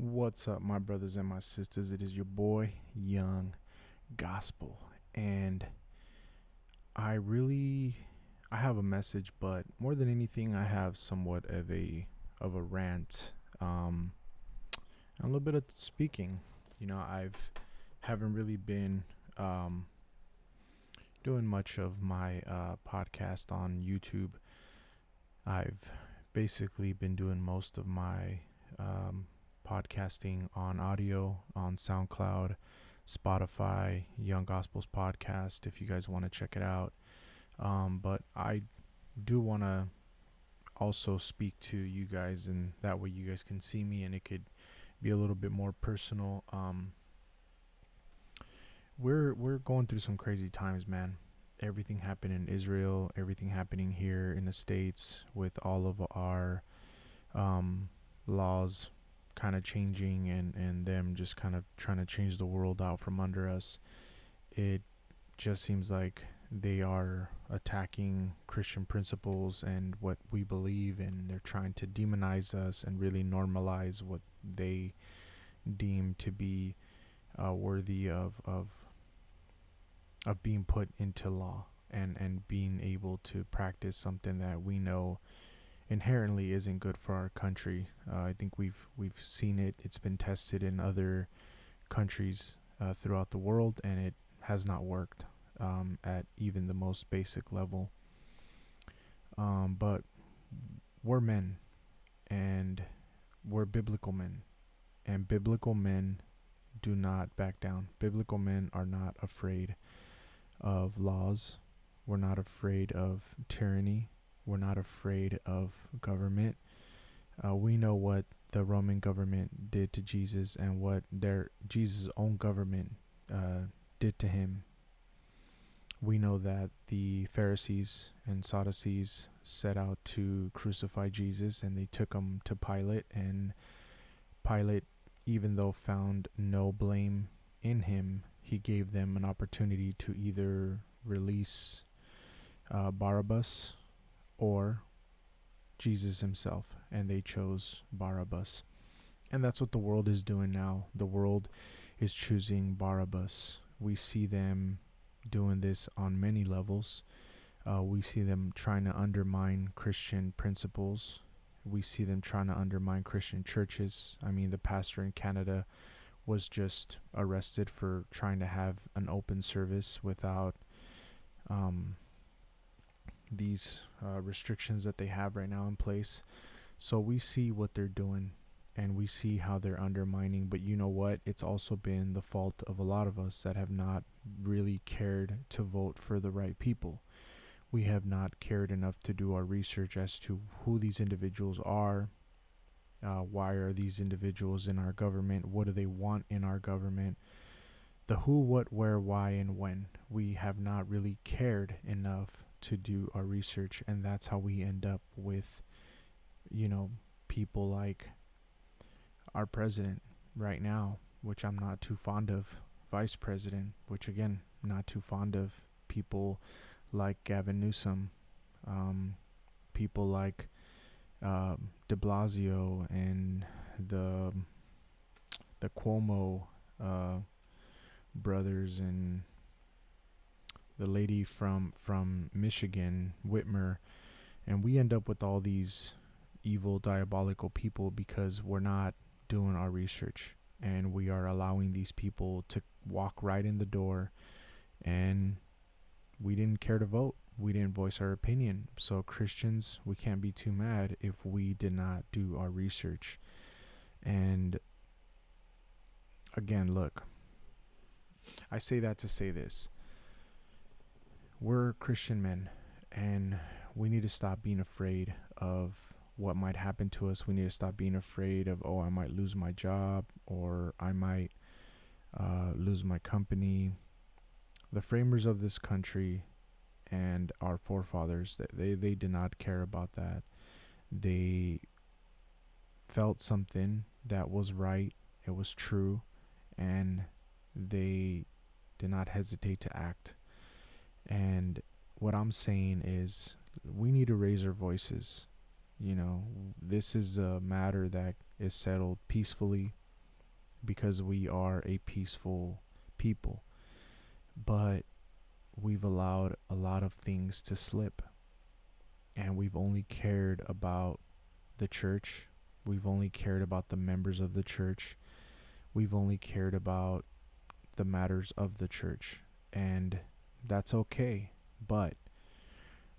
What's up, my brothers and my sisters? It is your boy, Young Gospel, and I really I have a message, but more than anything, I have somewhat of a rant, and a little bit of speaking. I've haven't really been um, doing much of my podcast on YouTube. I've basically been doing most of my um, podcasting on audio on SoundCloud, Spotify, Young Gospels podcast, if you guys want to check it out. But I do want to also speak to you guys, and that way you guys can see me and it could be a little bit more personal. We're going through some crazy times, man. Everything happened in Israel, everything happening here in the States with all of our um, laws kind of changing and them just kind of trying to change the world out from under us. It just seems like they are attacking Christian principles and what we believe, and they're trying to demonize us and really normalize what they deem to be worthy of being put into law and being able to practice something that we know inherently isn't good for our country. I think we've seen it. It's been tested in other countries throughout the world, and it has not worked at even the most basic level. But we're men, and we're biblical men, and biblical men do not back down. Biblical men are not afraid of laws. We're not afraid of tyranny. We're not afraid of government. We know what the Roman government did to Jesus and what Jesus' own government did to him. We know that the Pharisees and Sadducees set out to crucify Jesus, and they took him to Pilate, and Pilate, even though found no blame in him, he gave them an opportunity to either release Barabbas or Jesus himself, and they chose Barabbas. And that's what the world is doing now. The world is choosing Barabbas. We see them doing this on many levels. We see them trying to undermine Christian principles. We see them trying to undermine Christian churches. I mean, the pastor in Canada was just arrested for trying to have an open service without these restrictions that they have right now in place. So we see what they're doing, and we see how they're undermining. But you know what? It's also been the fault of a lot of us that have not really cared to vote for the right people. We have not cared enough to do our research as to who these individuals are. Why are these individuals in our government? What do they want in our government? The who, what, where, why, and when. We have not really cared enough to do our research, and that's how we end up with, people like our president right now, which I'm not too fond of, vice president, which again, not too fond of, people like Gavin Newsom, people like de Blasio and the Cuomo brothers, and the lady from Michigan, Whitmer, and we end up with all these evil, diabolical people because we're not doing our research, and we are allowing these people to walk right in the door, and we didn't care to vote. We didn't voice our opinion. So Christians, we can't be too mad if we did not do our research. And again, look, I say that to say this. We're Christian men, and we need to stop being afraid of what might happen to us. We need to stop being afraid of, I might lose my job, or I might lose my company. The framers of this country and our forefathers, they did not care about that. They felt something that was right, it was true, and they did not hesitate to act. And what I'm saying is, we need to raise our voices. This is a matter that is settled peacefully. because we are a peaceful people. But we've allowed a lot of things to slip, and we've only cared about the church. We've only cared about the members of the church. We've only cared about the matters of the church. And that's okay. But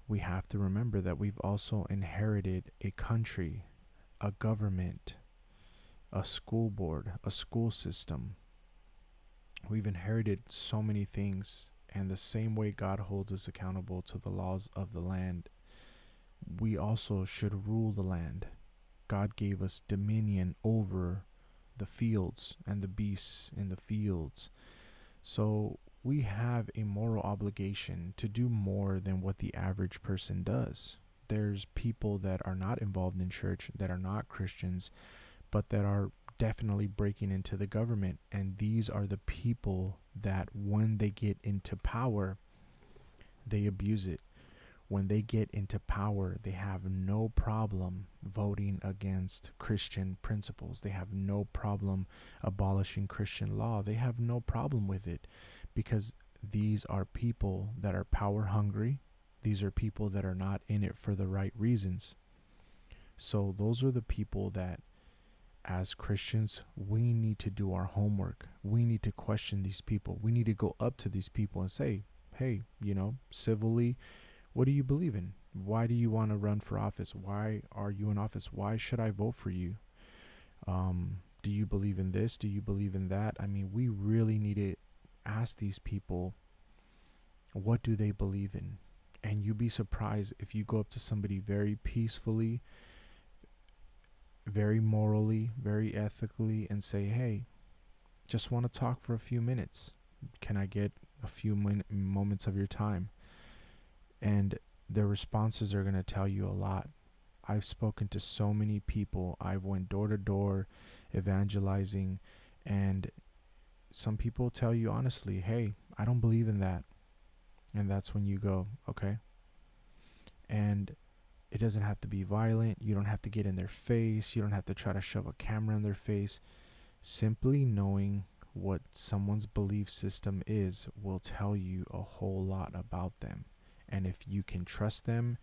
we have to remember that we've also inherited a country, a government, a school board, a school system. We've inherited so many things. And the same way God holds us accountable to the laws of the land, we also should rule the land. God gave us dominion over the fields and the beasts in the fields. So we have a moral obligation to do more than what the average person does. There's people that are not involved in church, that are not Christians, but that are definitely breaking into the government. And these are the people that when they get into power, they abuse it. When they get into power, they have no problem voting against Christian principles. They have no problem abolishing Christian law. They have no problem with it, because these are people that are power hungry. These are people that are not in it for the right reasons. So those are the people that, as Christians, we need to do our homework. We need to question these people. We need to go up to these people and say, hey, civilly, what do you believe in? Why do you want to run for office? Why are you in office? Why should I vote for you? Do you believe in this? Do you believe in that? I mean, we really need to ask these people, what do they believe in? And you'd be surprised if you go up to somebody very peacefully, very morally, very ethically, and say, hey, just want to talk for a few minutes. Can I get a few moments of your time? And their responses are going to tell you a lot. I've spoken to so many people. I've went door to door evangelizing, and some people tell you honestly, hey, I don't believe in that. And that's when you go, okay. And it doesn't have to be violent. You don't have to get in their face. You don't have to try to shove a camera in their face. Simply knowing what someone's belief system is will tell you a whole lot about them. And if you can trust them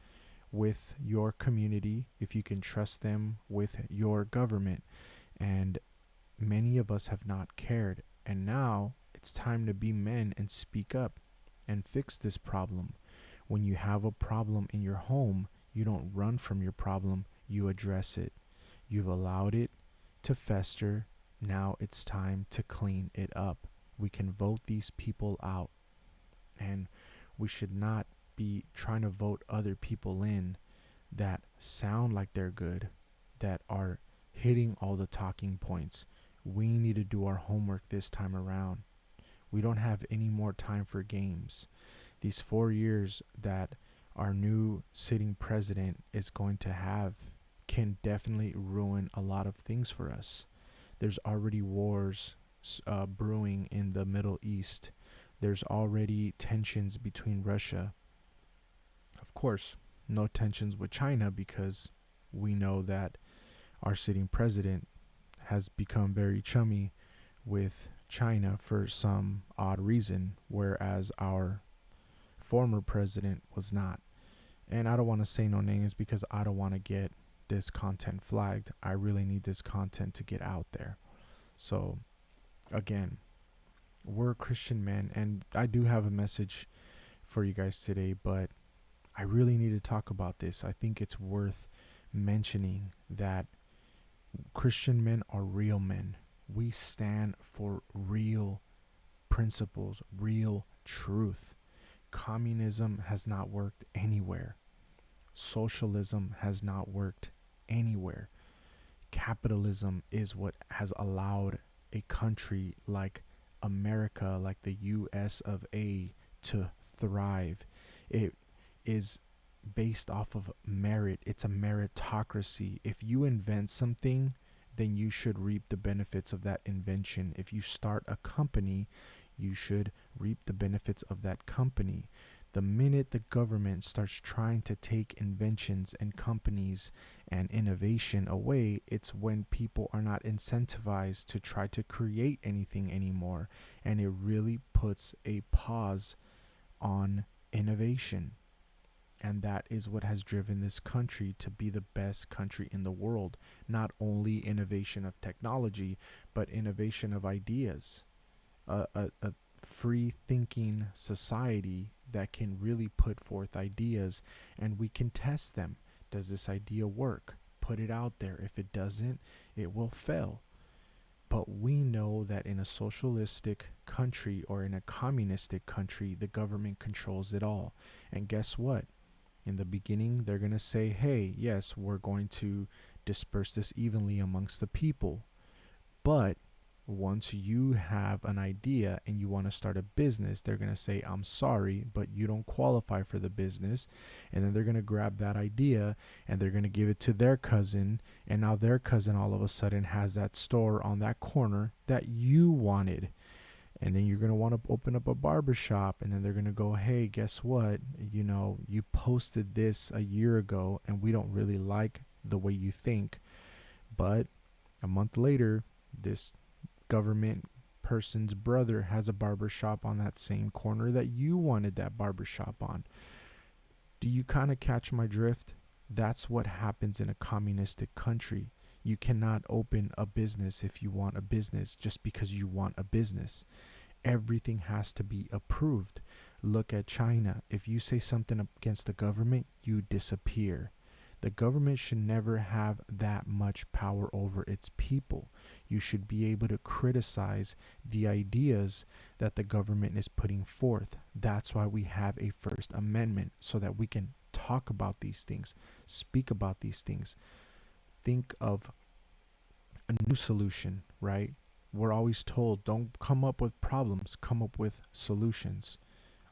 with your community, if you can trust them with your government, and many of us have not cared. And now it's time to be men and speak up and fix this problem. When you have a problem in your home, you don't run from your problem, you address it. You've allowed it to fester. Now it's time to clean it up. We can vote these people out. And we should not be trying to vote other people in that sound like they're good, that are hitting all the talking points. We need to do our homework this time around. We don't have any more time for games. These 4 years that our new sitting president is going to have can definitely ruin a lot of things for us. There's already wars brewing in the Middle East. There's already tensions between Russia. Of course, no tensions with China, because we know that our sitting president has become very chummy with China for some odd reason, whereas our former president was not. And I don't want to say no names because I don't want to get this content flagged. I really need this content to get out there. So, again, we're Christian men, and I do have a message for you guys today, but I really need to talk about this. I think it's worth mentioning that Christian men are real men. We stand for real principles, real truth. Communism has not worked anywhere. Socialism has not worked anywhere. Capitalism is what has allowed a country like America, like the US of A, to thrive. It is based off of merit. It's a meritocracy. If you invent something, then you should reap the benefits of that invention. If you start a company, you should reap the benefits of that company. The minute the government starts trying to take inventions and companies and innovation away, it's when people are not incentivized to try to create anything anymore. And it really puts a pause on innovation. And that is what has driven this country to be the best country in the world. Not only innovation of technology, but innovation of ideas. A free thinking society that can really put forth ideas and we can test them. Does this idea work? Put it out there. If it doesn't, it will fail. But we know that in a socialistic country or in a communistic country, the government controls it all. And guess what? In the beginning, they're going to say, hey, yes, we're going to disperse this evenly amongst the people. But once you have an idea and you want to start a business, they're going to say, I'm sorry, but you don't qualify for the business. And then they're going to grab that idea and they're going to give it to their cousin. And now their cousin all of a sudden has that store on that corner that you wanted. And then you're going to want to open up a barber shop. And then they're going to go, hey, guess what? You know, you posted this a year ago and we don't really like the way you think. But a month later, this government person's brother has a barber shop on that same corner that you wanted that barber shop on. Do you kind of catch my drift? That's what happens in a communistic country. You cannot open a business if you want a business just because you want a business. Everything has to be approved. Look at China. If you say something against the government, you disappear. The government should never have that much power over its people. You should be able to criticize the ideas that the government is putting forth. That's why we have a First Amendment, so that we can talk about these things, speak about these things, think of a new solution, right? We're always told, don't come up with problems, come up with solutions.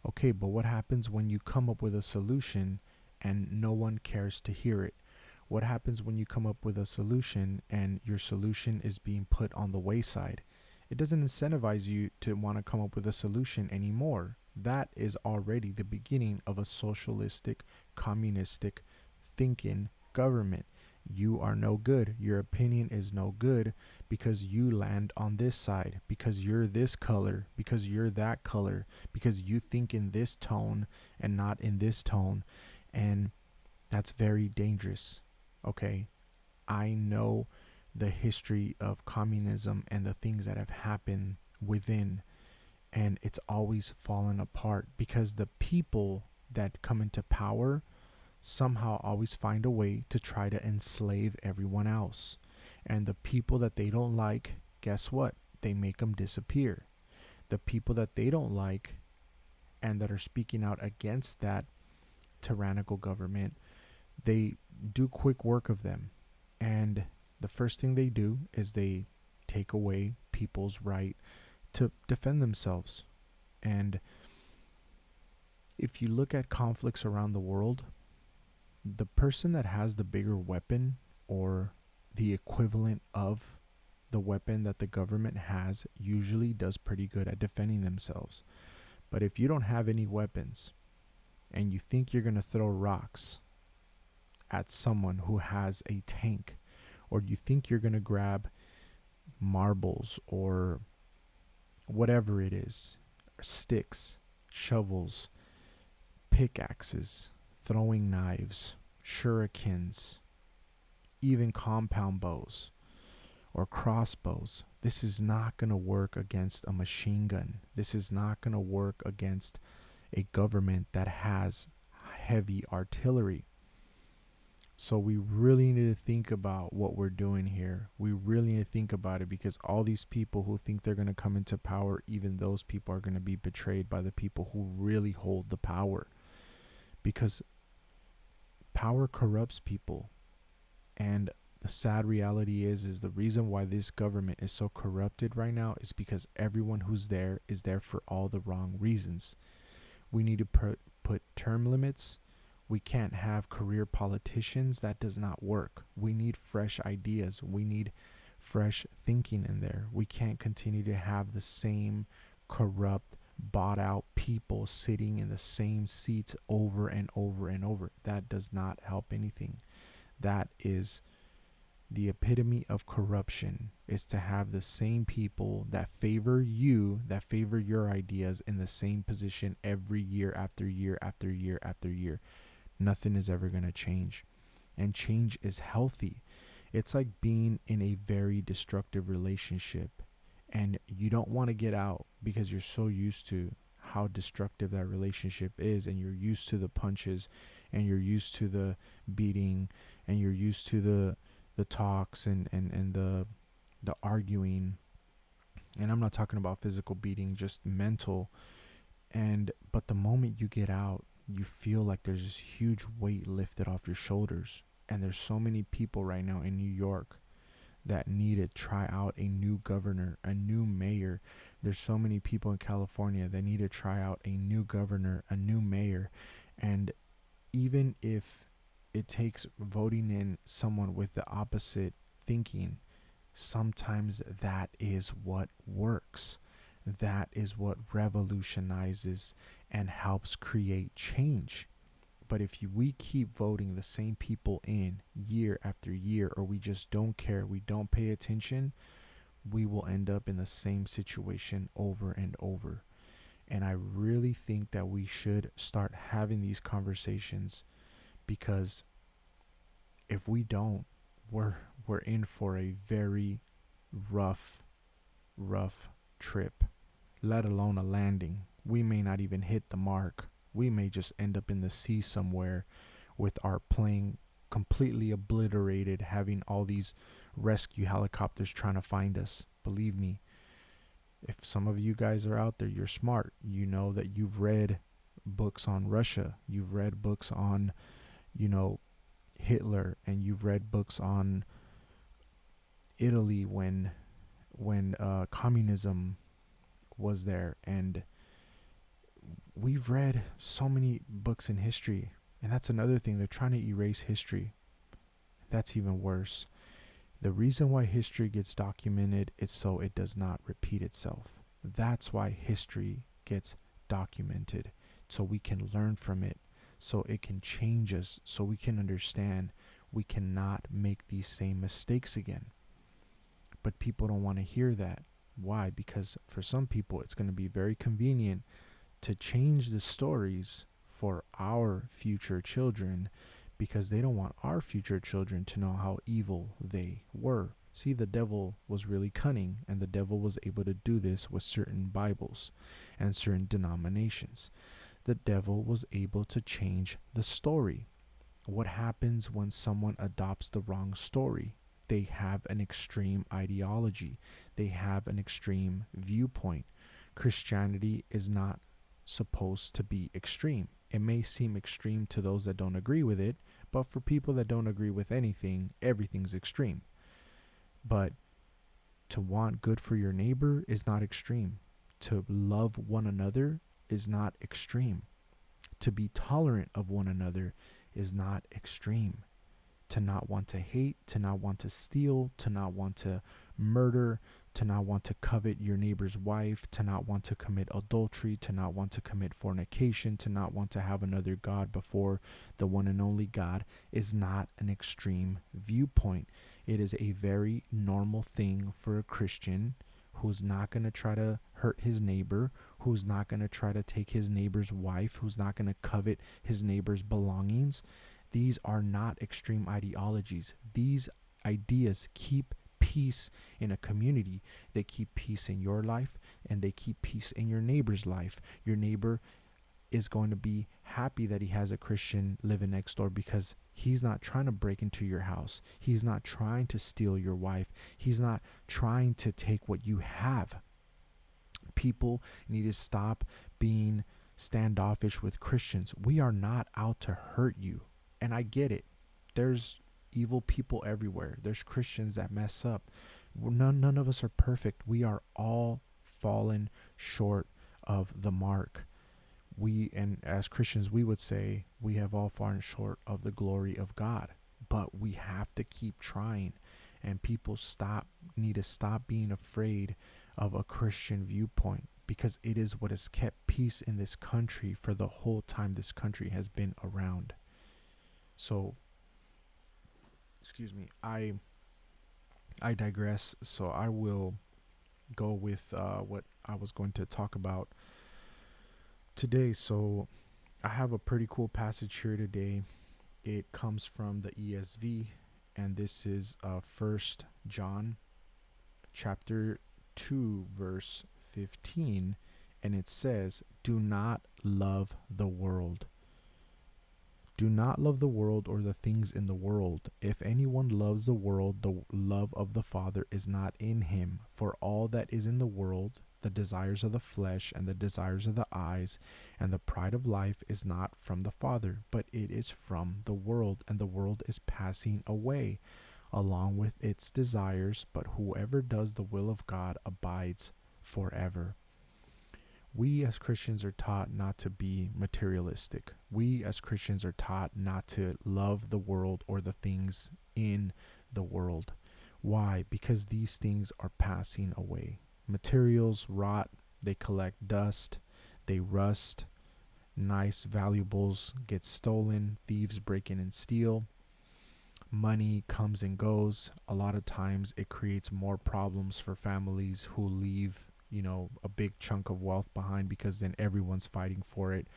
Okay, but what happens when you come up with a solution and no one cares to hear it? What happens when you come up with a solution and your solution is being put on the wayside? It doesn't incentivize you to want to come up with a solution anymore. That is already the beginning of a socialistic, communistic thinking government. You are no good. Your opinion is no good because you land on this side, because you're this color, because you're that color, because you think in this tone and not in this tone. And that's very dangerous. Okay, I know the history of communism and the things that have happened within, and it's always fallen apart because the people that come into power somehow always find a way to try to enslave everyone else. And the people that they don't like, guess what? They make them disappear. The people that they don't like and that are speaking out against that tyrannical government, they do quick work of them. And the first thing they do is they take away people's right to defend themselves. And if you look at conflicts around the world, the person that has the bigger weapon or the equivalent of the weapon that the government has usually does pretty good at defending themselves. But if you don't have any weapons and you think you're going to throw rocks at someone who has a tank, or you think you're going to grab marbles or whatever it is, sticks, shovels, pickaxes, throwing knives, shurikens, even compound bows or crossbows. This is not going to work against a machine gun. This is not going to work against a government that has heavy artillery. So we really need to think about what we're doing here. We really need to think about it, because all these people who think they're going to come into power, even those people are going to be betrayed by the people who really hold the power. Because power corrupts people. And the sad reality is the reason why this government is so corrupted right now is because everyone who's there is there for all the wrong reasons. We need to put term limits. We can't have career politicians. That does not work. We need fresh ideas. We need fresh thinking in there. We can't continue to have the same corrupt, bought out people sitting in the same seats over and over and over. That does not help anything. That is the epitome of corruption, is to have the same people that favor you, that favor your ideas, in the same position every year after year after year after year. Nothing is ever going to change. And change is healthy. It's like being in a very destructive relationship and you don't want to get out because you're so used to how destructive that relationship is, and you're used to the punches, and you're used to the beating, and you're used to the talks and the arguing. And I'm not talking about physical beating, just mental. And but the moment you get out, you feel like there's this huge weight lifted off your shoulders. And there's so many people right now in New York that need to try out a new governor, a new mayor. There's so many people in California that need to try out a new governor, a new mayor. And even if it takes voting in someone with the opposite thinking, sometimes that is what works. That is what revolutionizes and helps create change. But if we keep voting the same people in year after year, or we just don't care, we don't pay attention, we will end up in the same situation over and over. And I really think that we should start having these conversations, because if we don't, we're in for a very rough trip, let alone a landing. We may not even hit the mark. We may just end up in the sea somewhere with our plane completely obliterated, having all these rescue helicopters trying to find us. Believe me, if some of you guys are out there, you're smart. You know that you've read books on Russia. You've read books on, Hitler, and you've read books on Italy when communism was there. And we've read so many books in history, and that's another thing. They're trying to erase history. That's even worse. The reason why history gets documented is so it does not repeat itself. That's why history gets documented, so we can learn from it, so it can change us, so we can understand we cannot make these same mistakes again. But people don't want to hear that. Why? Because for some people, it's going to be very convenient to change the stories for our future children, because they don't want our future children to know how evil they were. See, the devil was really cunning, and the devil was able to do this with certain Bibles and certain denominations. The devil was able to change the story. What happens when someone adopts the wrong story? They have an extreme ideology. They have an extreme viewpoint. Christianity is not supposed to be extreme. It may seem extreme to those that don't agree with it, but for people that don't agree with anything, everything's extreme. But to want good for your neighbor is not extreme. To love one another is not extreme. To be tolerant of one another is not extreme. To not want to hate, to not want to steal, to not want to murder, to not want to covet your neighbor's wife, to not want to commit adultery, to not want to commit fornication, to not want to have another God before the one and only God is not an extreme viewpoint. It is a very normal thing for a Christian who's not going to try to hurt his neighbor, who's not going to try to take his neighbor's wife, who's not going to covet his neighbor's belongings. These are not extreme ideologies. These ideas keep peace in a community. They keep peace in your life, and they keep peace in your neighbor's life. Your neighbor is going to be happy that he has a Christian living next door, because he's not trying to break into your house. He's not trying to steal your wife. He's not trying to take what you have. People need to stop being standoffish with Christians. We are not out to hurt you. And I get it. There's evil people everywhere. There's Christians that mess up. None of us are perfect. We are all fallen short of the mark. And as Christians, we would say we have all fallen short of the glory of God. But we have to keep trying. And people need to stop being afraid of a Christian viewpoint, because it is what has kept peace in this country for the whole time this country has been around. So, excuse me, I digress. So I will go with what I was going to talk about today. So I have a pretty cool passage here today. It comes from the ESV, and this is First John chapter 2 verse 15, and it says, "Do not love the world. Do not love the world or the things in the world. If anyone loves the world, the love of the Father is not in him. For all that is in the world, the desires of the flesh and the desires of the eyes and the pride of life is not from the Father, but it is from the world, and the world is passing away along with its desires, but whoever does the will of God abides forever." We as Christians are taught not to be materialistic. We as Christians are taught not to love the world or the things in the world. Why? Because these things are passing away. Materials rot, they collect dust, they rust, nice valuables get stolen, thieves break in and steal. Money comes and goes. A lot of times it creates more problems for families who leave, a big chunk of wealth behind, because then everyone's fighting for it.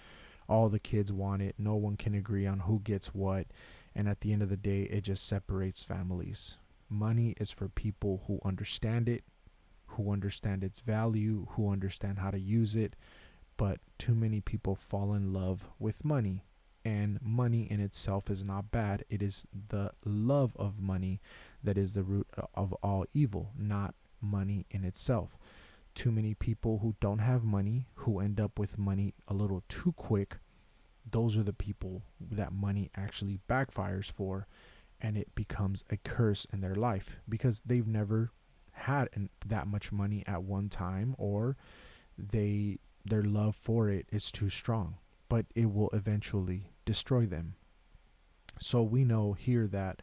All the kids want it. No one can agree on who gets what. And at the end of the day, it just separates families. Money is for people who understand it, who understand its value, who understand how to use it. But too many people fall in love with money. And money in itself is not bad. It is the love of money that is the root of all evil, not money in itself. Too many people who don't have money, who end up with money a little too quick, those are the people that money actually backfires for, and it becomes a curse in their life because they've never had that much money at one time, or their love for it is too strong, but it will eventually destroy them. So we know here that,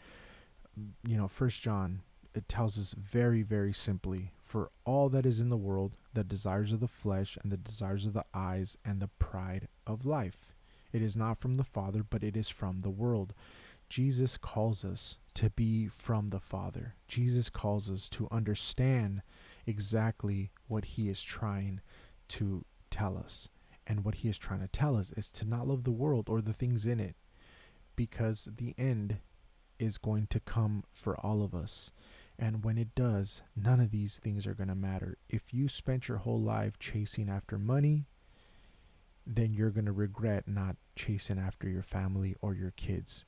First John, it tells us very, very simply, for all that is in the world, the desires of the flesh and the desires of the eyes and the pride of life, it is not from the Father, but it is from the world. Jesus calls us to be from the Father. Jesus calls us to understand exactly what he is trying to tell us. And what he is trying to tell us is to not love the world or the things in it, because the end is going to come for all of us. And when it does, none of these things are going to matter. If you spent your whole life chasing after money, then you're going to regret not chasing after your family or your kids.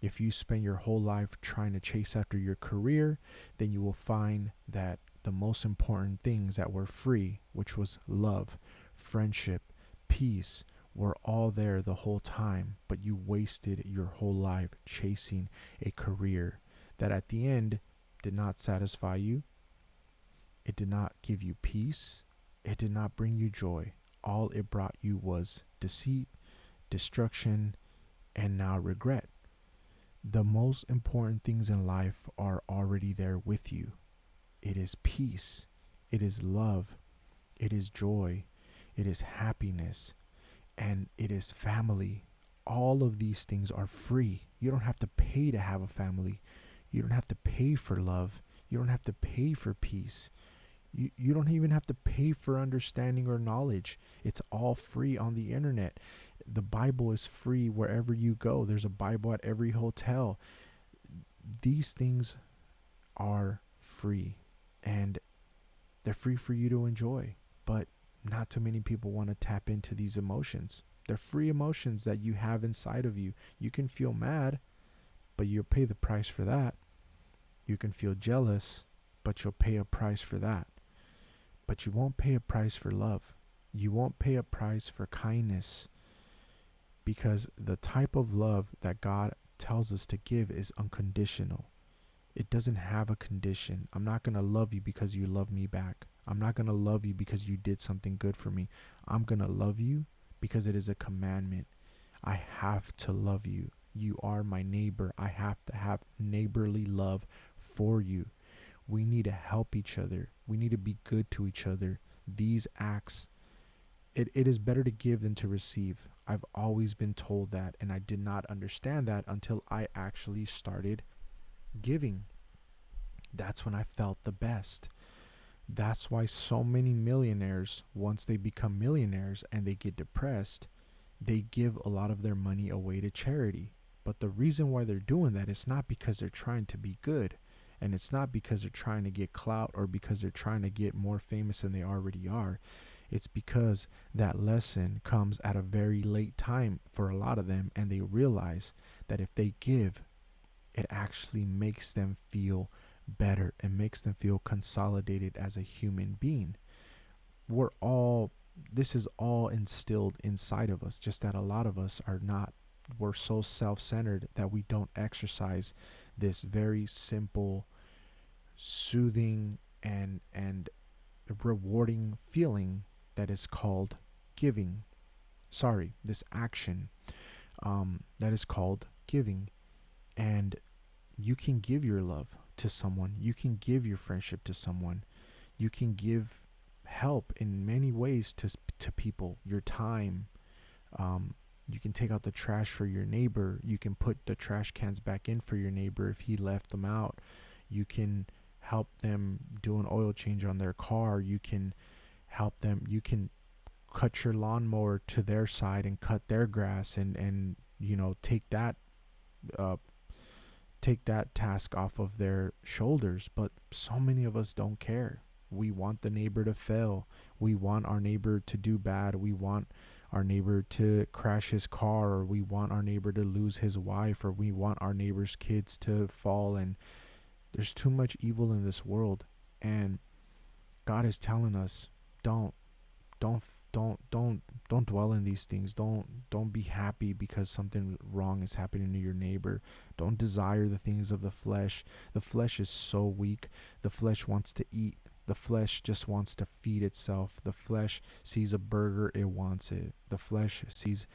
If you spend your whole life trying to chase after your career, then you will find that the most important things that were free, which was love, friendship, peace, were all there the whole time, but you wasted your whole life chasing a career that at the end did not satisfy you. It did not give you peace. It did not bring you joy. All it brought you was deceit, destruction, and now regret. The most important things in life are already there with you. It is peace. It is love. It is joy. It is happiness. And it is family. All of these things are free. You don't have to pay to have a family. You don't have to pay for love. You don't have to pay for peace. You don't even have to pay for understanding or knowledge. It's all free on the internet. The Bible is free wherever you go. There's a Bible at every hotel. These things are free, and they're free for you to enjoy. But not too many people want to tap into these emotions. They're free emotions that you have inside of you. You can feel mad, but you'll pay the price for that. You can feel jealous, but you'll pay a price for that. But you won't pay a price for love. You won't pay a price for kindness, because the type of love that God tells us to give is unconditional. It doesn't have a condition. I'm not going to love you because you love me back. I'm not going to love you because you did something good for me. I'm going to love you because it is a commandment. I have to love you. You are my neighbor. I have to have neighborly love for you. We need to help each other. We need to be good to each other. These acts, it is better to give than to receive. I've always been told that, and I did not understand that until I actually started giving. That's when I felt the best. That's why so many millionaires, once they become millionaires and they get depressed, they give a lot of their money away to charity. But the reason why they're doing that is not because they're trying to be good. And it's not because they're trying to get clout or because they're trying to get more famous than they already are. It's because that lesson comes at a very late time for a lot of them, and they realize that if they give, it actually makes them feel better and makes them feel consolidated as a human being. We're all, this is all instilled inside of us, just that a lot of us are not. We're so self-centered that we don't exercise this very simple, soothing, and rewarding feeling that is called giving. Sorry, this action that is called giving. And you can give your love to someone. You can give your friendship to someone. You can give help in many ways to people. Your time. You can take out the trash for your neighbor. You can put the trash cans back in for your neighbor if he left them out. You can help them do an oil change on their car. You can help them. You can cut your lawnmower to their side and cut their grass, and uh, take that task off of their shoulders. But so many of us don't care. We want the neighbor to fail. We want our neighbor to do bad. We want our neighbor to crash his car, or we want our neighbor to lose his wife, or we want our neighbor's kids to fall. And there's too much evil in this world, and God is telling us, don't don't don't dwell in these things. Don't be happy because something wrong is happening to your neighbor. Don't desire the things of the flesh. The flesh is so weak. The flesh wants to eat. The flesh just wants to feed itself. The flesh sees a burger, it wants it. The flesh sees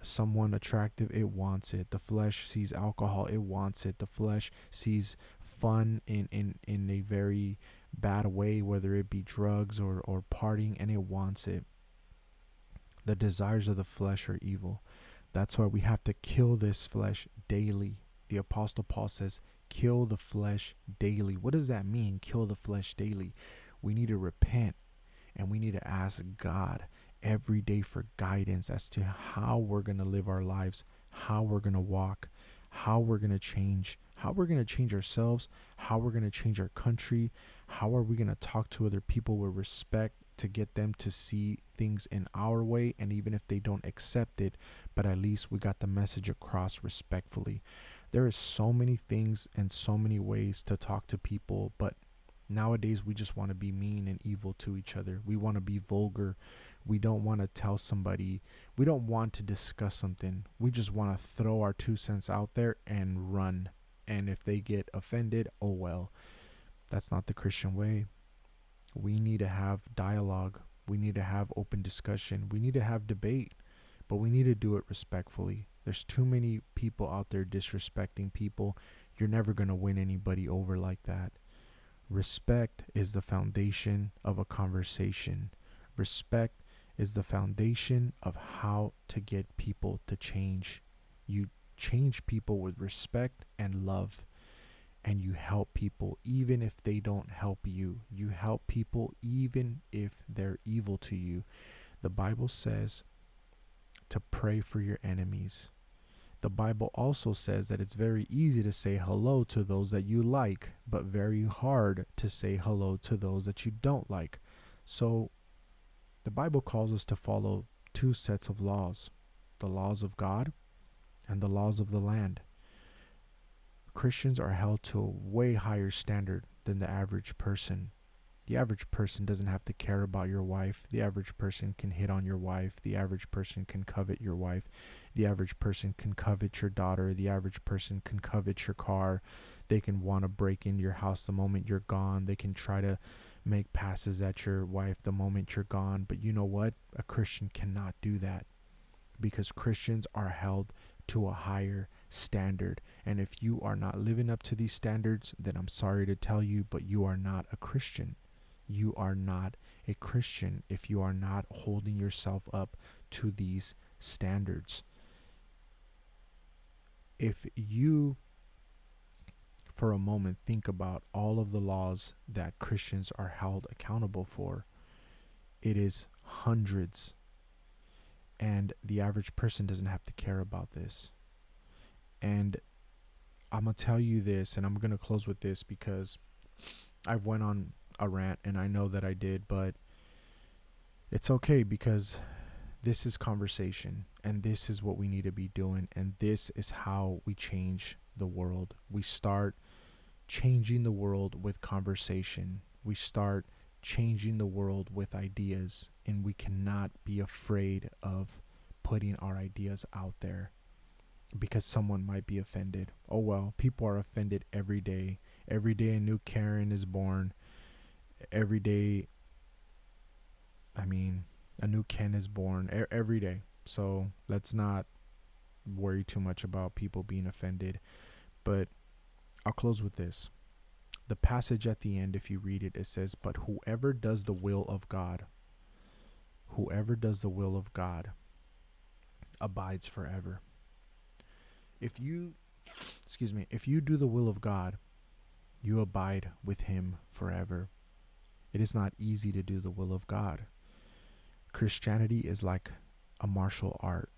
someone attractive, it wants it. The flesh sees alcohol, it wants it. The flesh sees fun in a very bad way, whether it be drugs or partying, and it wants it. The desires of the flesh are evil. That's why we have to kill this flesh daily. The Apostle Paul says, kill the flesh daily. What does that mean, kill the flesh daily? We need to repent, and we need to ask God every day for guidance as to how we're going to live our lives, how we're going to walk, how we're going to change, how we're going to change ourselves, how we're going to change our country, how are we going to talk to other people with respect to get them to see things in our way, and even if they don't accept it, but at least we got the message across respectfully. There is so many things and so many ways to talk to people, but nowadays we just want to be mean and evil to each other. We want to be vulgar. We don't want to tell somebody. We don't want to discuss something. We just want to throw our 2 cents out there and run. And if they get offended, oh well. That's not the Christian way. We need to have dialogue. We need to have open discussion. We need to have debate, but we need to do it respectfully. There's too many people out there disrespecting people. You're never going to win anybody over like that. Respect is the foundation of a conversation. Respect is the foundation of how to get people to change. You change people with respect and love. And you help people even if they don't help you. You help people even if they're evil to you. The Bible says to pray for your enemies. The Bible also says that it's very easy to say hello to those that you like, but very hard to say hello to those that you don't like. So the Bible calls us to follow 2 sets of laws: the laws of God and the laws of the land. Christians are held to a way higher standard than the average person. The average person doesn't have to care about your wife. The average person can hit on your wife. The average person can covet your wife. The average person can covet your daughter. The average person can covet your car. They can want to break into your house the moment you're gone. They can try to make passes at your wife the moment you're gone. But you know what? A Christian cannot do that, because Christians are held to a higher standard. And if you are not living up to these standards, then I'm sorry to tell you, but you are not a Christian. You are not a Christian if you are not holding yourself up to these standards. If you, for a moment, think about all of the laws that Christians are held accountable for, it is hundreds. And the average person doesn't have to care about this. And I'm going to tell you this, and I'm going to close with this because I've went on a rant, and I know that I did, but it's okay because this is conversation, and this is what we need to be doing, and this is how we change the world. We start changing the world with conversation. We start changing the world with ideas, and we cannot be afraid of putting our ideas out there because someone might be offended. Oh well, people are offended every day. Every day a new Karen is born. Every day, I mean, a new Ken is born every day. So let's not worry too much about people being offended. But I'll close with this. The passage at the end, if you read it, it says, "But whoever does the will of God, whoever does the will of God abides forever." If you, if you do the will of God, you abide with him forever. It is not easy to do the will of God. Christianity is like a martial art.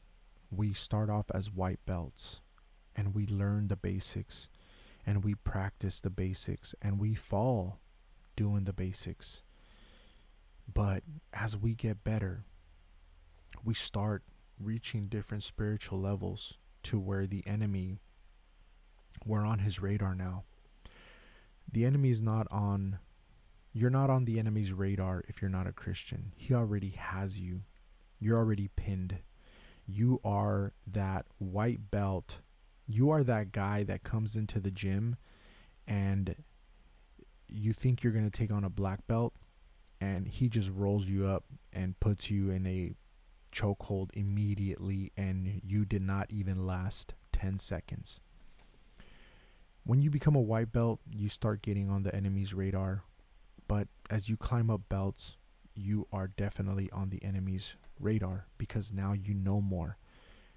We start off as white belts, and we learn the basics, and we practice the basics, and we fall doing the basics. But as we get better, we start reaching different spiritual levels to where the enemy, we're on his radar now. The enemy is not on, you're not on the enemy's radar if you're not a Christian. He already has you. You're already pinned. You are that white belt. You are that guy that comes into the gym and you think you're going to take on a black belt, and he just rolls you up and puts you in a chokehold immediately, and you did not even last 10 seconds. When you become a white belt, you start getting on the enemy's radar. But as you climb up belts, you are definitely on the enemy's radar because now you know more.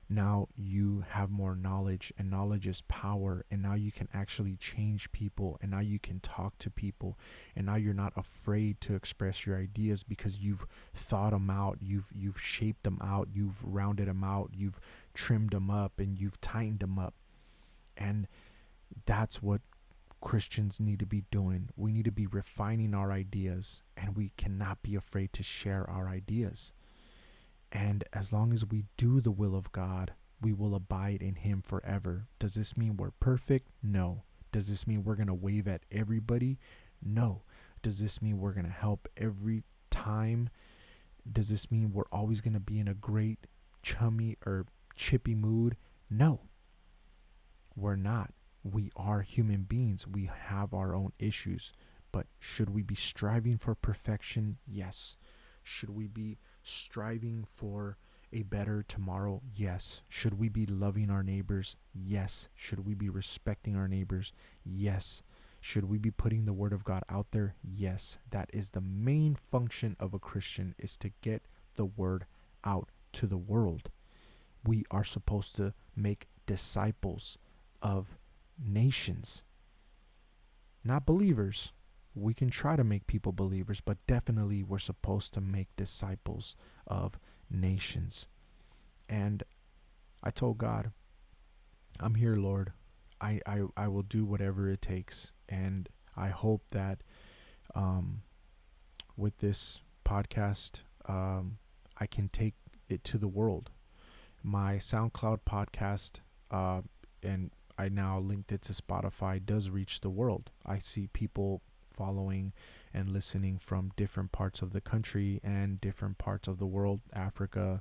Now you have more knowledge, and knowledge is power, and now you can actually change people, and now you can talk to people, and now you're not afraid to express your ideas because you've thought them out, you've shaped them out, you've rounded them out, you've trimmed them up, and you've tightened them up. And that's what Christians need to be doing. We need to be refining our ideas, and we cannot be afraid to share our ideas. And as long as we do the will of God, we will abide in him forever. Does this mean we're perfect? No. Does this mean we're going to wave at everybody? No. Does this mean we're going to help every time? Does this mean we're always going to be in a great chummy or chippy mood? No. We're not. We are human beings. We have our own issues. But should we be striving for perfection? Yes. Should we be striving for a better tomorrow? Yes. Should we be loving our neighbors? Yes. Should we be respecting our neighbors? Yes. Should we be putting the word of God out there? Yes. That is the main function of a Christian, is to get the word out to the world. We are supposed to make disciples of nations, not believers. We can try to make people believers, but definitely we're supposed to make disciples of nations. And I told God, I'm here, Lord. I will do whatever it takes. And I hope that with this podcast, I can take it to the world. My SoundCloud podcast, and I now linked it to Spotify, does reach the world. I see people following and listening from different parts of the country and different parts of the world, Africa,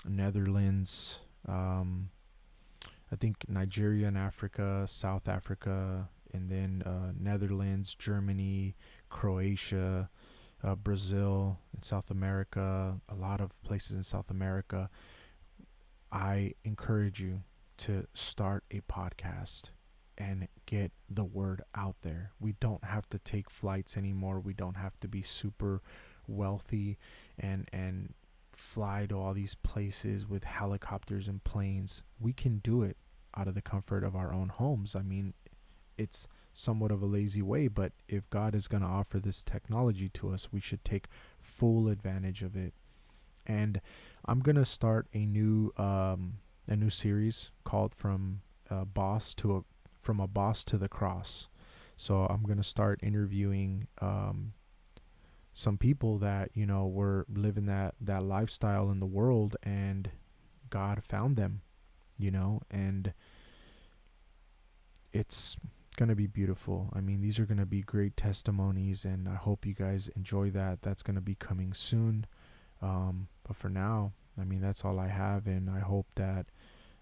Netherlands, I think Nigeria and Africa, South Africa, and then Netherlands, Germany, Croatia, Brazil, in South America, a lot of places in South America. I encourage you, to start a podcast and get the word out there. We don't have to take flights anymore. We don't have to be super wealthy and fly to all these places with helicopters and planes. We can do it out of the comfort of our own homes. I mean, it's somewhat of a lazy way, but if God is going to offer this technology to us, we should take full advantage of it. And I'm going to start a new series called from a boss to the cross. So I'm going to start interviewing some people that, you know, were living that lifestyle in the world, and God found them, you know, and it's going to be beautiful. I mean, these are going to be great testimonies, and I hope you guys enjoy that. That's going to be coming soon. But for now, I mean, that's all I have, and I hope that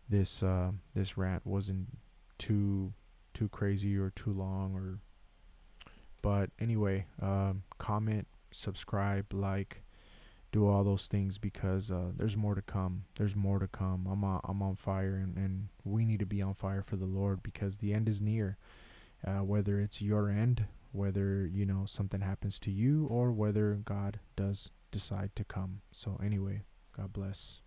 this rant wasn't too crazy or too long. Or but anyway, comment, subscribe, like, do all those things, because there's more to come. There's more to come. I'm on fire, and we need to be on fire for the Lord, because the end is near. Whether it's your end, whether, you know, something happens to you, or whether God does decide to come. So anyway, God bless.